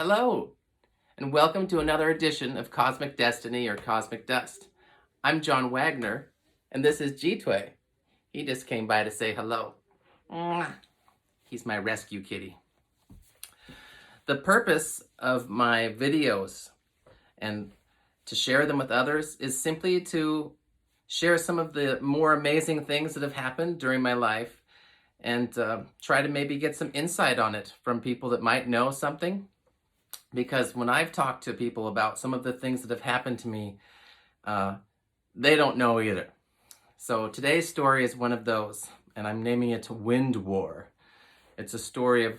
Hello, and welcome to another edition of Cosmic Destiny or Cosmic Dust. I'm John Wagner, and this is Jitway. He just came by to say hello. Mwah. He's my rescue kitty. The purpose of my videos and to share them with others is simply to share some of the more amazing things that have happened during my life and try to maybe get some insight on it from people that might know something. Because when I've talked to people about some of the things that have happened to me, they don't know either. So today's story is one of those, and I'm naming it Wind War. It's a story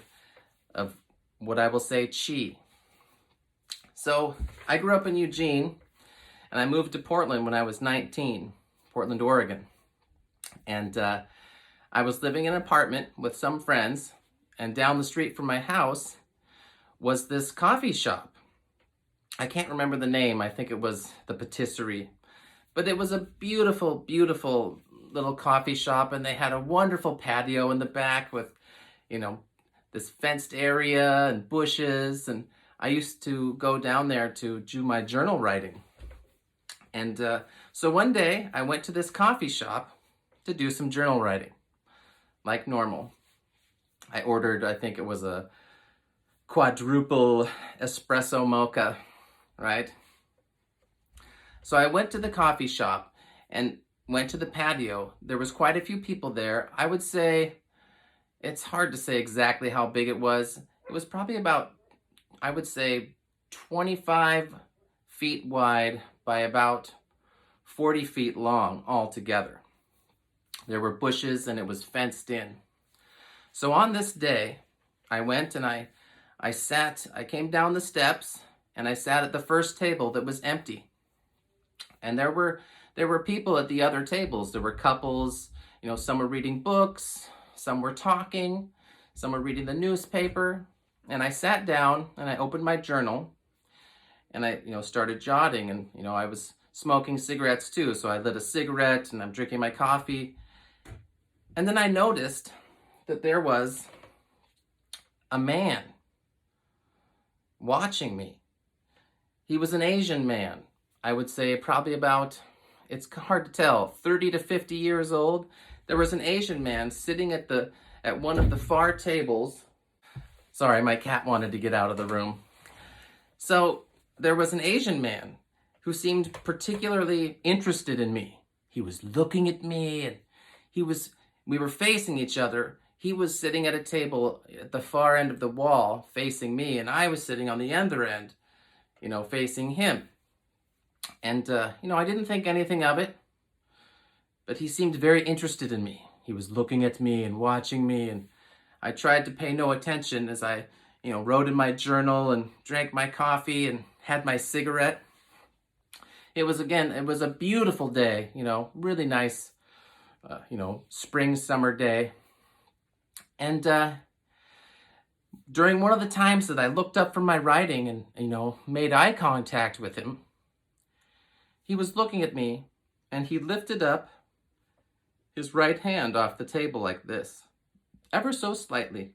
of what I will say Chi. So I grew up in Eugene, and I moved to Portland when I was 19, Portland, Oregon. And I was living in an apartment with some friends, and down the street from my house was this coffee shop. I can't remember the name. I think it was the Patisserie. But it was a beautiful, beautiful little coffee shop, and they had a wonderful patio in the back with, this fenced area and bushes, and I used to go down there to do my journal writing. And so one day, I went to this coffee shop to do some journal writing, like normal. I ordered, I think it was a quadruple espresso mocha, right? So I went to the coffee shop and went to the patio. There was quite a few people there. I would say, it's hard to say exactly how big it was. It was probably about, I would say, 25 feet wide by about 40 feet long altogether. There were bushes and it was fenced in. So on this day, I went and I came down the steps and I sat at the first table that was empty. And there were people at the other tables. There were couples, some were reading books, some were talking, some were reading the newspaper. And I sat down and I opened my journal and I, started jotting, and, I was smoking cigarettes too. So I lit a cigarette and I'm drinking my coffee. And then I noticed that there was a man watching me. He was an Asian man. I would say probably about, it's hard to tell, 30 to 50 years old. There was an Asian man sitting at one of the far tables. Sorry, my cat wanted to get out of the room. So there was an Asian man who seemed particularly interested in me. He was looking at me and we were facing each other. He was sitting at a table at the far end of the wall facing me, and I was sitting on the other end, facing him. And, I didn't think anything of it, but he seemed very interested in me. He was looking at me and watching me, and I tried to pay no attention as I, wrote in my journal and drank my coffee and had my cigarette. It was a beautiful day, really nice, spring, summer day. And during one of the times that I looked up from my writing and, made eye contact with him, he was looking at me and he lifted up his right hand off the table like this, ever so slightly.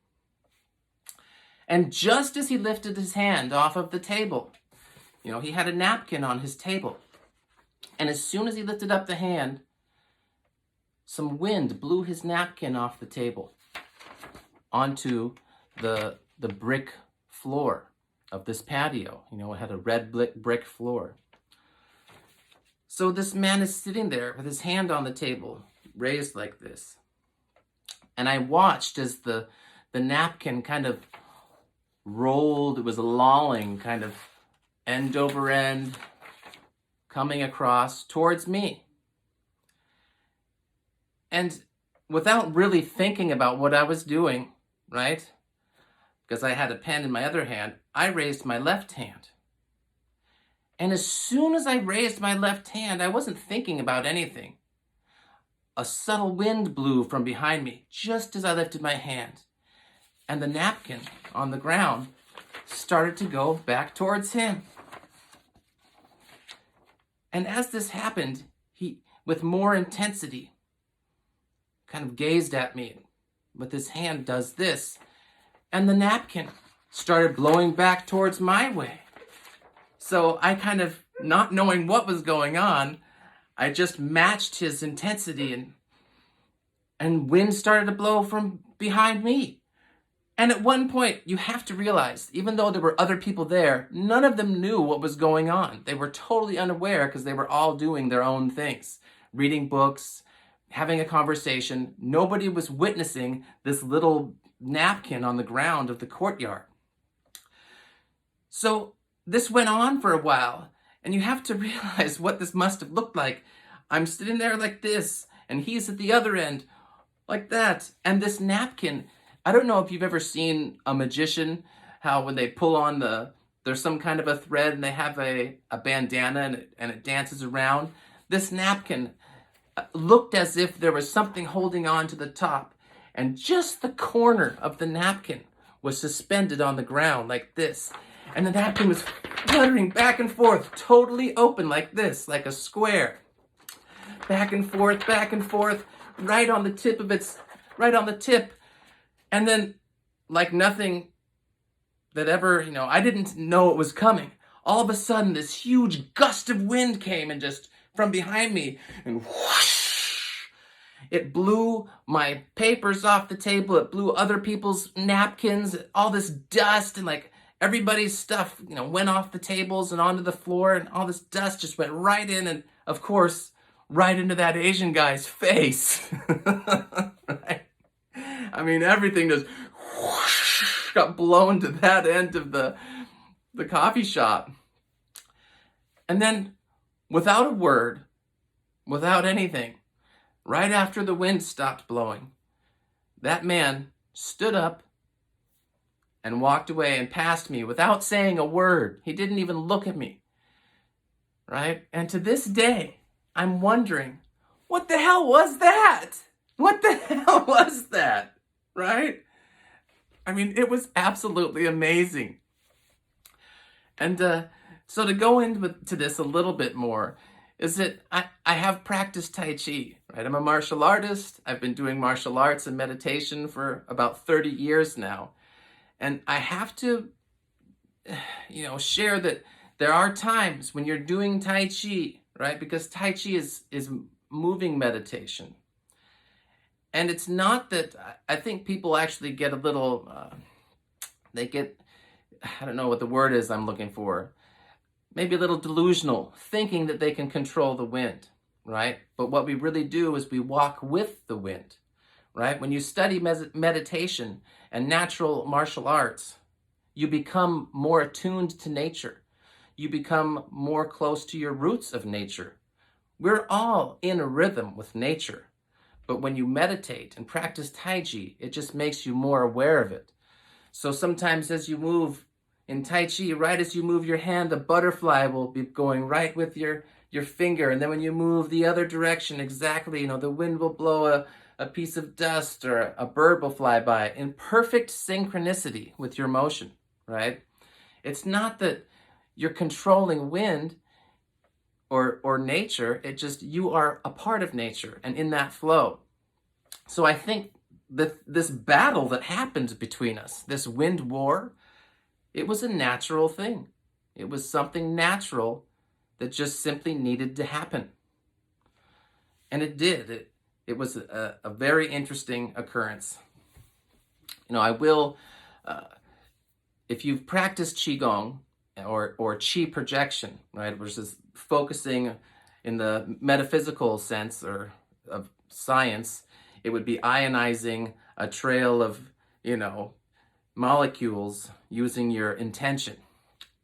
And just as he lifted his hand off of the table, he had a napkin on his table. And as soon as he lifted up the hand, some wind blew his napkin off the table onto the brick floor of this patio. It had a red brick floor. So this man is sitting there with his hand on the table, raised like this. And I watched as the napkin kind of rolled. It was lolling, kind of end over end, coming across towards me. And without really thinking about what I was doing, right? Because I had a pen in my other hand, I raised my left hand. And as soon as I raised my left hand, I wasn't thinking about anything. A subtle wind blew from behind me just as I lifted my hand. And the napkin on the ground started to go back towards him. And as this happened, he, with more intensity, kind of gazed at me with his hand, does this. And the napkin started blowing back towards my way. So I kind of, not knowing what was going on, I just matched his intensity, and wind started to blow from behind me. And at one point, you have to realize, even though there were other people there, none of them knew what was going on. They were totally unaware because they were all doing their own things, reading books, having a conversation. Nobody was witnessing this little napkin on the ground of the courtyard. So this went on for a while, and you have to realize what this must have looked like. I'm sitting there like this, and he's at the other end like that. And this napkin, I don't know if you've ever seen a magician, how when they pull on there's some kind of a thread and they have a bandana and it dances around. This napkin looked as if there was something holding on to the top, and just the corner of the napkin was suspended on the ground like this. And the napkin was fluttering back and forth, totally open like this, like a square. Back and forth, right on the tip. And then, like nothing that ever, I didn't know it was coming. All of a sudden, this huge gust of wind came and just from behind me, and whoosh, it blew my papers off the table. It blew other people's napkins, all this dust, and like everybody's stuff, went off the tables and onto the floor, and all this dust just went right in, and of course, right into that Asian guy's face. Right? I mean, everything just whoosh, got blown to that end of the coffee shop. And then, without a word, without anything, right after the wind stopped blowing, that man stood up and walked away and passed me without saying a word. He didn't even look at me. Right? And to this day, I'm wondering, what the hell was that? What the hell was that? Right? I mean, it was absolutely amazing. And so to go into this a little bit more, is that I have practiced Tai Chi, right? I'm a martial artist. I've been doing martial arts and meditation for about 30 years now. And I have to, share that there are times when you're doing Tai Chi, right? Because Tai Chi is moving meditation. And it's not that, I think people actually get a little, I don't know what the word is I'm looking for, maybe a little delusional, thinking that they can control the wind, right? But what we really do is we walk with the wind, right? When you study meditation and natural martial arts, you become more attuned to nature. You become more close to your roots of nature. We're all in a rhythm with nature. But when you meditate and practice Tai Chi, it just makes you more aware of it. So sometimes as you move in Tai Chi, right as you move your hand, a butterfly will be going right with your finger. And then when you move the other direction, exactly, the wind will blow a piece of dust, or a bird will fly by in perfect synchronicity with your motion, right? It's not that you're controlling wind or nature. It just, you are a part of nature and in that flow. So I think this battle that happened between us, this wind war, it was a natural thing. It was something natural that just simply needed to happen. And it did. It was a very interesting occurrence. I will, if you've practiced Qigong or Chi projection, right, which is focusing in the metaphysical sense or of science, it would be ionizing a trail of, molecules using your intention.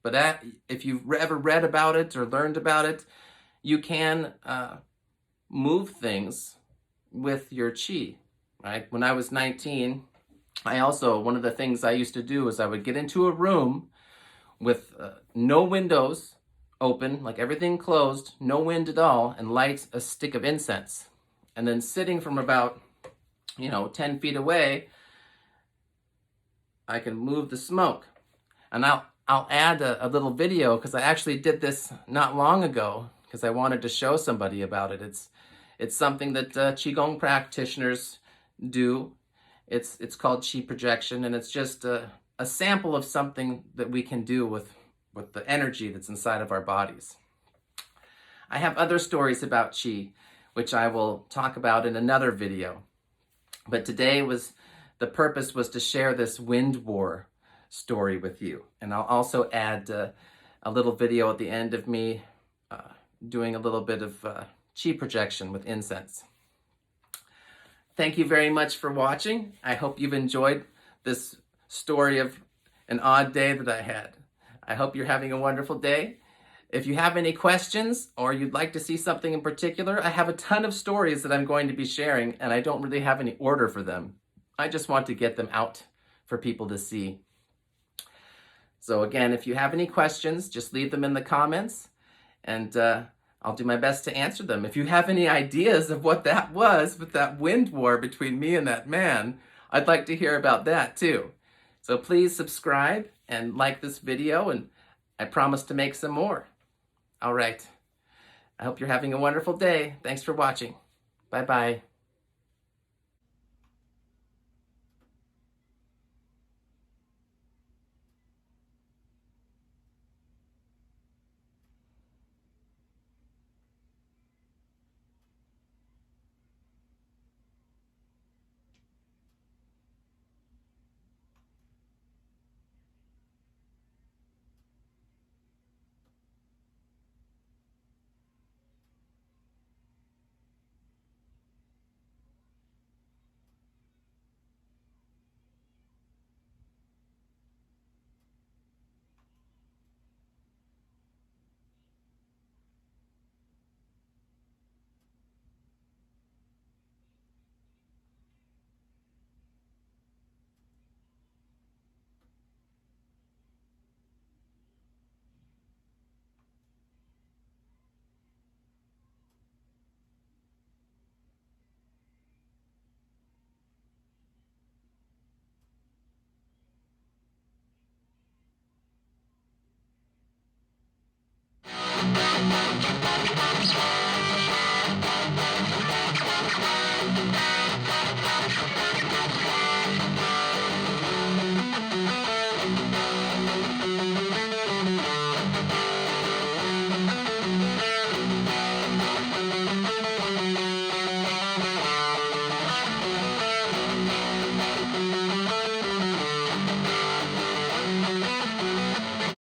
But if you've ever read about it or learned about it, you can move things with your Chi, right? When I was 19, one of the things I used to do is I would get into a room with no windows open, like everything closed, no wind at all, and light a stick of incense. And then sitting from about, 10 feet away, I can move the smoke. And I'll add a little video, because I actually did this not long ago, because I wanted to show somebody about it. It's something that Qigong practitioners do. It's called Chi projection, and it's just a sample of something that we can do with the energy that's inside of our bodies. I have other stories about Chi, which I will talk about in another video. But today the purpose was to share this wind war story with you. And I'll also add a little video at the end of me doing a little bit of Chi projection with incense. Thank you very much for watching. I hope you've enjoyed this story of an odd day that I had. I hope you're having a wonderful day. If you have any questions or you'd like to see something in particular, I have a ton of stories that I'm going to be sharing, and I don't really have any order for them. I just want to get them out for people to see. So again, if you have any questions, just leave them in the comments, and I'll do my best to answer them. If you have any ideas of what that was with that wind war between me and that man, I'd like to hear about that too. So please subscribe and like this video, and I promise to make some more. All right. I hope you're having a wonderful day. Thanks for watching. Bye-bye.